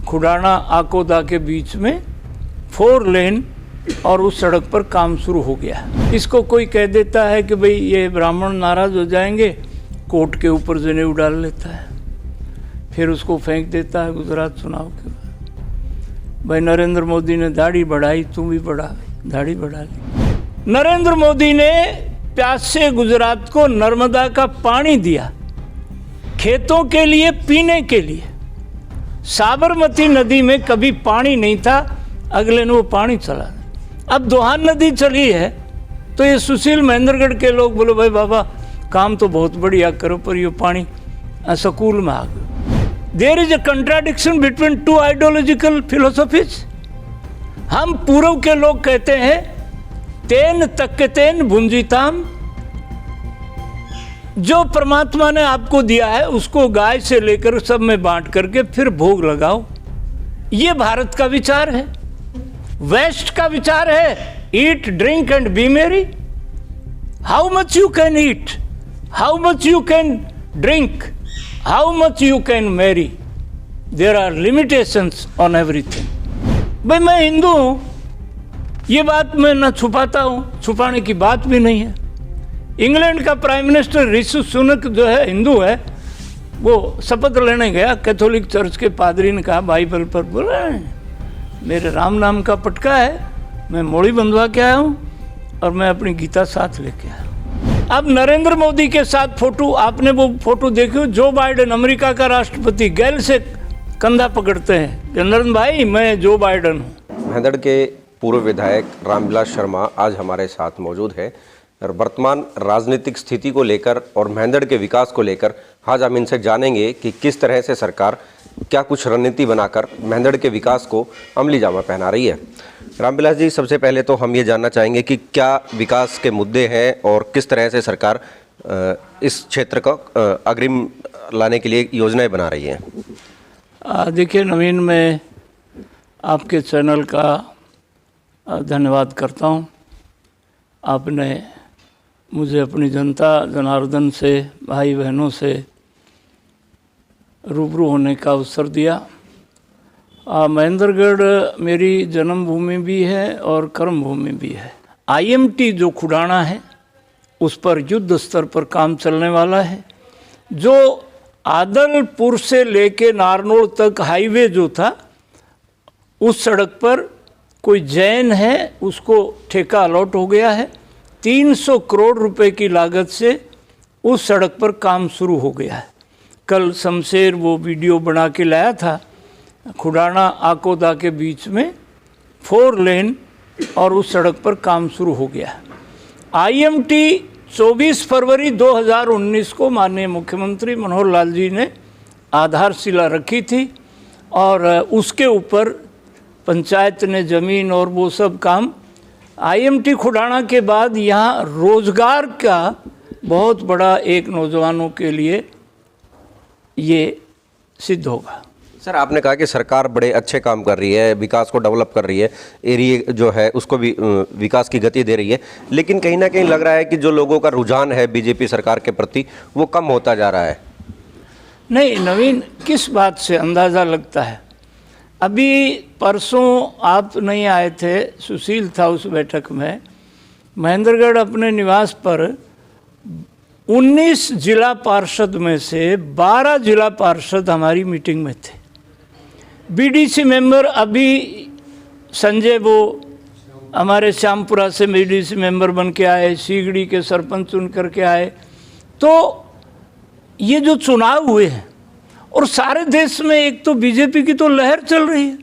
खुडाना आकोदा के बीच में 4 लेन और उस सड़क पर काम शुरू हो गया। इसको कोई कह देता है कि भाई ये ब्राह्मण नाराज़ हो जाएंगे, कोर्ट के ऊपर जनेऊ डाल लेता है, फिर उसको फेंक देता है गुजरात चुनाव के बाद। भाई नरेंद्र मोदी ने दाढ़ी बढ़ाई, तू भी बढ़ा, दाढ़ी बढ़ा ली। नरेंद्र मोदी ने प्यासे गुजरात को नर्मदा का पानी दिया, खेतों के लिए, पीने के लिए। साबरमती नदी में कभी पानी नहीं था, अगले ने वो पानी चला। अब दोहान नदी चली है तो ये सुशील महेंद्रगढ़ के लोग बोलो भाई बाबा काम तो बहुत बढ़िया करो, पर ये पानी सकूल में आ गया। There is a contradiction between 2 ideological philosophies. हम पूर्व के लोग कहते हैं तेन तक्केतेन भुंजिताम, जो परमात्मा ने आपको दिया है उसको गाय से लेकर सब में बांट करके फिर भोग लगाओ। ये भारत का विचार है, वेस्ट का विचार है। Eat drink and be merry. How much you can eat, how much you can drink, how much you can marry, there are limitations on everything. भाई मैं हिंदू हूं, ये बात मैं ना छुपाता हूं, छुपाने की बात भी नहीं है। इंग्लैंड का प्राइम मिनिस्टर ऋषि सुनक जो है हिंदू है, वो शपथ लेने गया, कैथोलिक चर्च के पादरी ने कहा बाइबल पर बोला मेरे राम नाम का पटका है, मैं मोड़ी बंधवा के आया हूँ और मैं अपनी गीता साथ लेके आया हूँ। अब नरेंद्र मोदी के साथ फोटो, आपने वो फोटो देखी हो, जो बाइडेन अमेरिका का राष्ट्रपति गैल से कंधा पकड़ते हैं, जनरल भाई मैं जो बाइडेन हूँ। मेंहदड़ के पूर्व विधायक रामविलास शर्मा आज हमारे साथ मौजूद है और वर्तमान राजनीतिक स्थिति को लेकर और मेंहदड़ के विकास को लेकर आज हम इनसे जानेंगे कि किस तरह से सरकार क्या कुछ रणनीति बनाकर मेंहदड़ के विकास को अमली जामा पहना रही है। रामविलास जी, सबसे पहले तो हम ये जानना चाहेंगे कि क्या विकास के मुद्दे हैं और किस तरह से सरकार इस क्षेत्र को अग्रिम लाने के लिए योजनाएं बना रही है। देखिए नवीन, मैं आपके चैनल का धन्यवाद करता हूँ। आपने मुझे अपनी जनता जनार्दन से, भाई बहनों से रूबरू होने का अवसर दिया। महेंद्रगढ़ मेरी जन्मभूमि भी है और कर्मभूमि भी है। IMT जो खुडाना है उस पर युद्ध स्तर पर काम चलने वाला है। जो आदलपुर से लेके नारनौल तक हाईवे जो था, उस सड़क पर कोई जैन है, उसको ठेका अलॉट हो गया है। 300 करोड़ रुपए की लागत से उस सड़क पर काम शुरू हो गया है। कल शमशेर वो वीडियो बना के लाया था, खुडाना आकोदा के बीच में 4 लेन और उस सड़क पर काम शुरू हो गया है। IMT 24 फरवरी 2019 को माननीय मुख्यमंत्री मनोहर लाल जी ने आधारशिला रखी थी और उसके ऊपर पंचायत ने ज़मीन और वो सब काम। IMT खुडाना के बाद यहाँ रोज़गार का बहुत बड़ा एक नौजवानों के लिए ये सिद्ध होगा। सर, आपने कहा कि सरकार बड़े अच्छे काम कर रही है, विकास को डेवलप कर रही है, एरिया जो है उसको भी विकास की गति दे रही है, लेकिन कहीं ना कहीं लग रहा है कि जो लोगों का रुझान है बीजेपी सरकार के प्रति वो कम होता जा रहा है। नहीं नवीन, किस बात से अंदाज़ा लगता है? अभी परसों आप नहीं आए थे, सुशील था उस बैठक में। महेंद्रगढ़ अपने निवास पर 19 जिला पार्षद में से 12 जिला पार्षद हमारी मीटिंग में थे। BDC मेंबर अभी संजय वो हमारे श्यामपुरा से BDC मेंबर बन के आए, सीगड़ी के सरपंच चुन करके आए। तो ये जो चुनाव हुए हैं और सारे देश में एक तो बीजेपी की तो लहर चल रही है।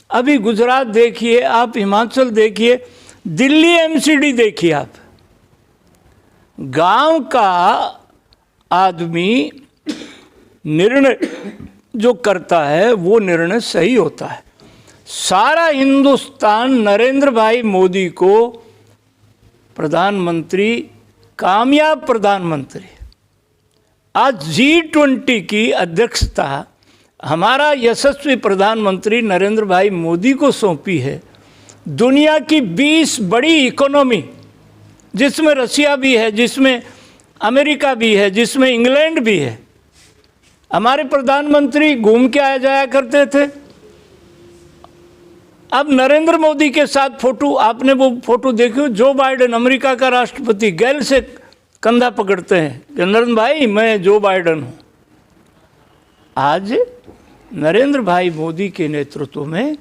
अभी गुजरात देखिए आप, हिमाचल देखिए, दिल्ली MCD देखिए आप। गांव का आदमी निर्णय जो करता है वो निर्णय सही होता है। सारा हिंदुस्तान नरेंद्र भाई मोदी को प्रधानमंत्री, कामयाब प्रधानमंत्री, आज G20 की अध्यक्षता हमारा यशस्वी प्रधानमंत्री नरेंद्र भाई मोदी को सौंपी है। दुनिया की 20 बड़ी इकोनॉमी, जिसमें रशिया भी है, जिसमें अमेरिका भी है, जिसमें इंग्लैंड भी है, हमारे प्रधानमंत्री घूम के आया जाया करते थे। अब नरेंद्र मोदी के साथ फोटो, आपने वो फोटो देखी, जो बाइडेन अमेरिका का राष्ट्रपति गैल से कंधा पकड़ते हैं कि नरेंद्र भाई मैं जो बाइडेन हूँ। आज नरेंद्र भाई मोदी के नेतृत्व में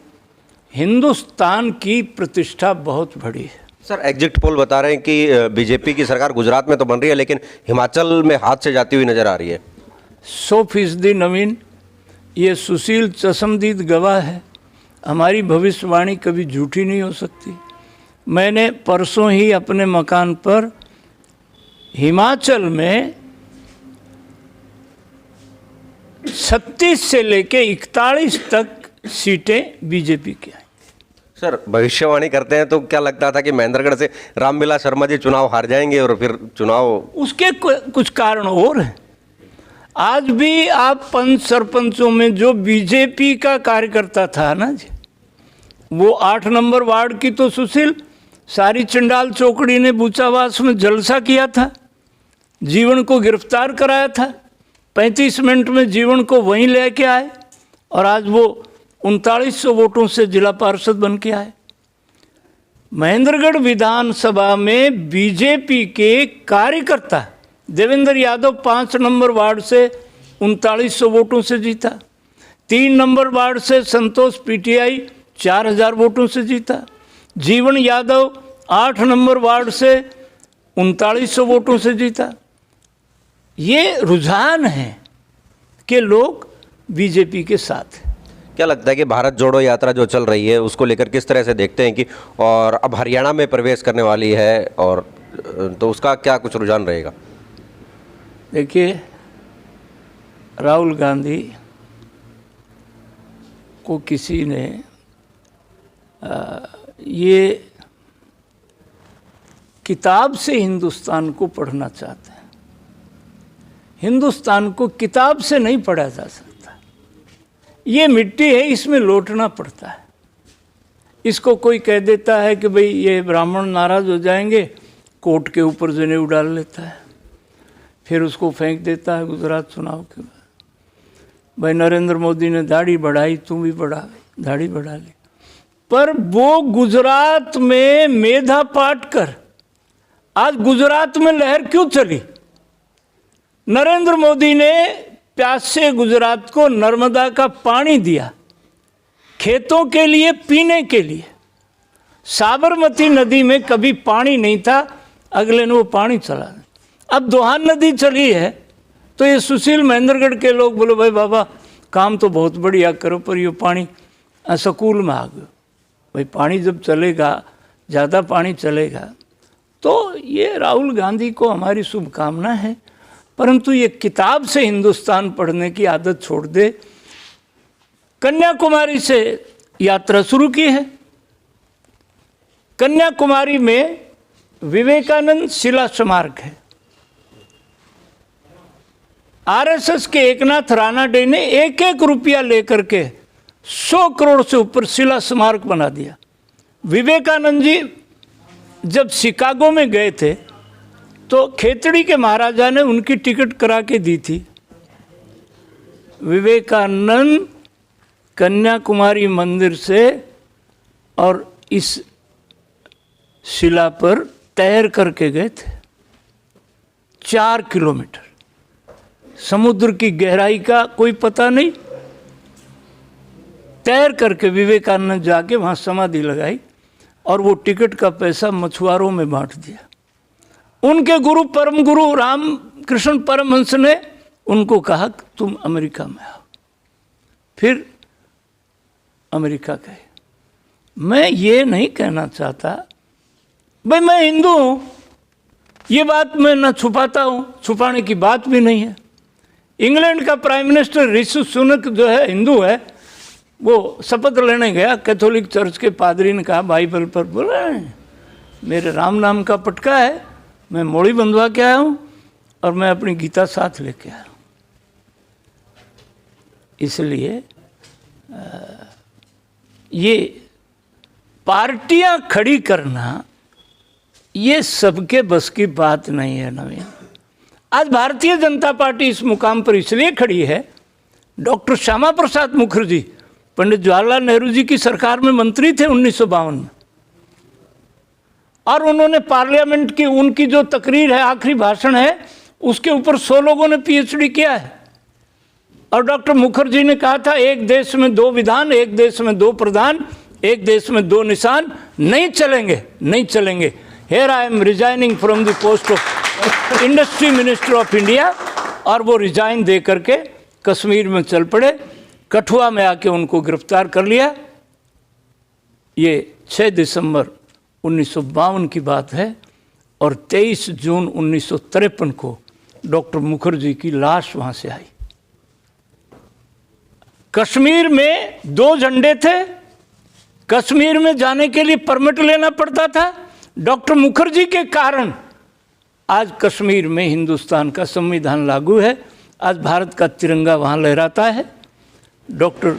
हिंदुस्तान की प्रतिष्ठा बहुत बड़ी है। सर, एग्जिट पोल बता रहे हैं कि बीजेपी की सरकार गुजरात में तो बन रही है लेकिन हिमाचल में हाथ से जाती हुई नजर आ रही है। 100% नवीन, ये सुशील चशमदीद गवाह है। हमारी भविष्यवाणी कभी झूठी नहीं हो सकती। मैंने परसों ही अपने मकान पर हिमाचल में 36 से लेके 41 तक सीटें बीजेपी की आई। सर, भविष्यवाणी करते हैं तो क्या लगता था कि महेंद्रगढ़ से रामविलास शर्मा जी चुनाव हार जाएंगे और फिर चुनाव, उसके कुछ कारण और हैं। आज भी आप पंच सरपंचों में जो बीजेपी का कार्यकर्ता था ना जी, वो 8 नंबर वार्ड की तो सुशील सारी चंडाल चौकड़ी ने बूचावास में जलसा किया था, जीवन को गिरफ्तार कराया था, 35 मिनट में जीवन को वहीं लेके आए और आज वो 3900 वोटों से जिला पार्षद बन के आए। महेंद्रगढ़ विधानसभा में बीजेपी के कार्यकर्ता देवेंद्र यादव 5 नंबर वार्ड से 3900 वोटों से जीता। 3 नंबर वार्ड से संतोष पीटीआई 4000 वोटों से जीता। जीवन यादव 8 नंबर वार्ड से 3900 वोटों से जीता। ये रुझान है कि लोग बीजेपी के साथ हैं। क्या लगता है कि भारत जोड़ो यात्रा जो चल रही है उसको लेकर किस तरह से देखते हैं कि और अब हरियाणा में प्रवेश करने वाली है, और तो उसका क्या कुछ रुझान रहेगा? देखिए, राहुल गांधी को किसी ने ये किताब से हिंदुस्तान को पढ़ना चाहते हैं। हिंदुस्तान को किताब से नहीं पढ़ा जा सकता। ये मिट्टी है, इसमें लौटना पड़ता है। इसको कोई कह देता है कि भाई ये ब्राह्मण नाराज हो जाएंगे, कोर्ट के ऊपर जनेऊ डाल लेता है, फिर उसको फेंक देता है गुजरात चुनाव के बाद। भाई नरेंद्र मोदी ने दाढ़ी बढ़ाई, तुम भी बढ़ा, दाढ़ी बढ़ा ली। पर वो गुजरात में मेधा पाट कर आज गुजरात में लहर क्यों चली? नरेंद्र मोदी ने प्यासे गुजरात को नर्मदा का पानी दिया, खेतों के लिए, पीने के लिए। साबरमती नदी में कभी पानी नहीं था, अगले ने वो पानी चला। अब दोहान नदी चली है तो ये सुशील महेंद्रगढ़ के लोग बोलो भाई बाबा काम तो बहुत बढ़िया करो, पर ये पानी सकूल में आ गयो। भाई पानी जब चलेगा, ज़्यादा पानी चलेगा, तो ये राहुल गांधी को हमारी शुभकामना है, परंतु ये किताब से हिंदुस्तान पढ़ने की आदत छोड़ दे। कन्याकुमारी से यात्रा शुरू की है। कन्याकुमारी में विवेकानंद शिला स्मारक है। आरएसएस के एकनाथ रानाडे ने 1-1 रुपया लेकर के 100 करोड़ से ऊपर शिला स्मारक बना दिया। विवेकानंद जी जब शिकागो में गए थे तो खेतड़ी के महाराजा ने उनकी टिकट करा के दी थी। विवेकानंद कन्याकुमारी मंदिर से और इस शिला पर तैर करके गए थे। 4 किलोमीटर, समुद्र की गहराई का कोई पता नहीं, तैर करके विवेकानंद जाके वहाँ समाधि लगाई और वो टिकट का पैसा मछुआरों में बांट दिया। उनके गुरु परम गुरु रामकृष्ण परमहंस ने उनको कहा तुम अमेरिका में आओ, फिर अमेरिका गए। मैं ये नहीं कहना चाहता भाई मैं हिंदू हूँ, ये बात मैं ना छुपाता हूँ, छुपाने की बात भी नहीं है। इंग्लैंड का प्राइम मिनिस्टर ऋषि सुनक जो है हिंदू है, वो शपथ लेने गया, कैथोलिक चर्च के पादरी ने कहा बाइबल पर बोला मेरे राम नाम का पटका है, मैं मोड़ी बंधवा के आया हूँ और मैं अपनी गीता साथ लेके आया हूँ। इसलिए ये पार्टियां खड़ी करना ये सबके बस की बात नहीं है नवीन। आज भारतीय जनता पार्टी इस मुकाम पर इसलिए खड़ी है, डॉक्टर श्यामा प्रसाद मुखर्जी पंडित जवाहरलाल नेहरू जी की सरकार में मंत्री थे 1952 में, और उन्होंने पार्लियामेंट की उनकी जो तकरीर है, आखिरी भाषण है, उसके ऊपर 100 लोगों ने पीएचडी किया है। और डॉक्टर मुखर्जी ने कहा था, एक देश में 2 विधान, एक देश में 2 प्रधान, एक देश में 2 निशान नहीं चलेंगे, नहीं चलेंगे। Here I am resigning from the post of industry minister of India. और वो रिजाइन दे करके कश्मीर में चल पड़े। कठुआ में आके उनको गिरफ्तार कर लिया। ये 6 दिसंबर 1952 की बात है, और 23 जून 1953 को डॉक्टर मुखर्जी की लाश वहाँ से आई। कश्मीर में 2 झंडे थे, कश्मीर में जाने के लिए परमिट लेना पड़ता था। डॉक्टर मुखर्जी के कारण आज कश्मीर में हिंदुस्तान का संविधान लागू है। आज भारत का तिरंगा वहाँ लहराता है। डॉक्टर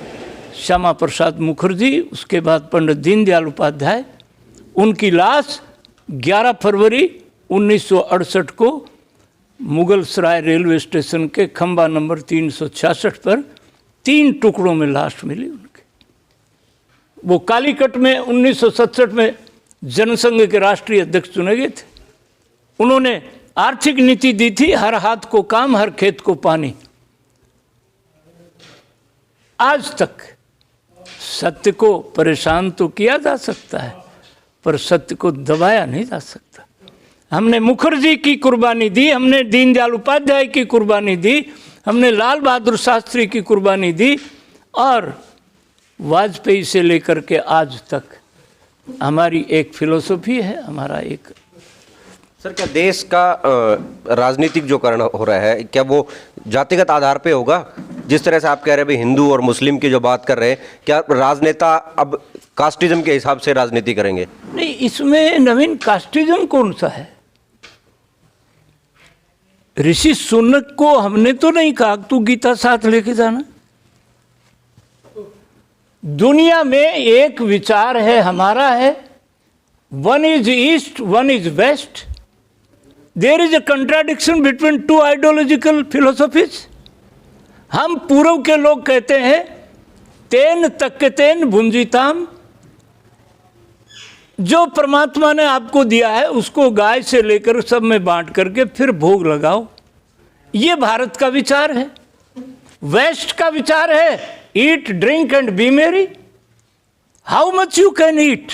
श्यामा प्रसाद मुखर्जी, उसके बाद पंडित दीनदयाल उपाध्याय, उनकी लाश 11 फरवरी 1968 को मुगल सराय रेलवे स्टेशन के खंबा नंबर 366 पर 3 टुकड़ों में लाश मिली उनके। वो कालीकट में 1967 में जनसंघ के राष्ट्रीय अध्यक्ष चुने गए थे। उन्होंने आर्थिक नीति दी थी, हर हाथ को काम, हर खेत को पानी। आज तक सत्य को परेशान तो किया जा सकता है, पर सत्य को दबाया नहीं जा सकता। हमने मुखर्जी की कुर्बानी दी, हमने दीनदयाल उपाध्याय की कुर्बानी दी, हमने लाल बहादुर शास्त्री की कुर्बानी दी, और वाजपेयी से लेकर के आज तक हमारी एक फिलॉसफी है, हमारा एक। सर, क्या देश का राजनीतिक जो करण हो रहा है, क्या वो जातिगत आधार पे होगा? जिस तरह से आप कह रहे हैं भाई हिंदू और मुस्लिम की जो बात कर रहे हैं, क्या राजनेता अब कास्टिज्म के हिसाब से राजनीति करेंगे? नहीं, इसमें नवीन कास्टिज्म कौन सा है? ऋषि सुनक को हमने तो नहीं कहा तू गीता साथ लेके जाना। दुनिया में एक विचार है, हमारा है, one is east, one is west. There is a contradiction between 2 ideological philosophies. हम पूर्व के लोग कहते हैं तेन तक्केतेन भुंजिताम, जो परमात्मा ने आपको दिया है उसको गाय से लेकर सब में बांट करके फिर भोग लगाओ। ये भारत का विचार है। वेस्ट का विचार है eat drink and be merry. How much you can eat,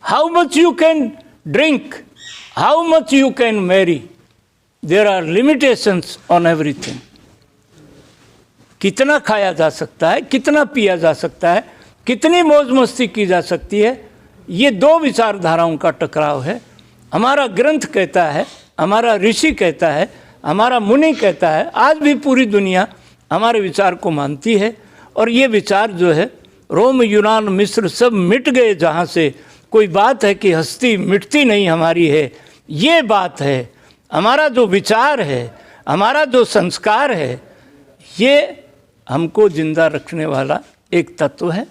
how much you can drink, how much you can marry, there are limitations on everything. कितना खाया जा सकता है, कितना पिया जा सकता है, कितनी मौज मस्ती की जा सकती है, ये 2 विचारधाराओं का टकराव है। हमारा ग्रंथ कहता है, हमारा ऋषि कहता है, हमारा मुनि कहता है, आज भी पूरी दुनिया हमारे विचार को मानती है। और ये विचार जो है, रोम यूनान मिस्र सब मिट गए जहाँ से, कोई बात है कि हस्ती मिटती नहीं हमारी है, ये बात है। हमारा जो विचार है, हमारा जो संस्कार है, ये हमको जिंदा रखने वाला एक तत्व है।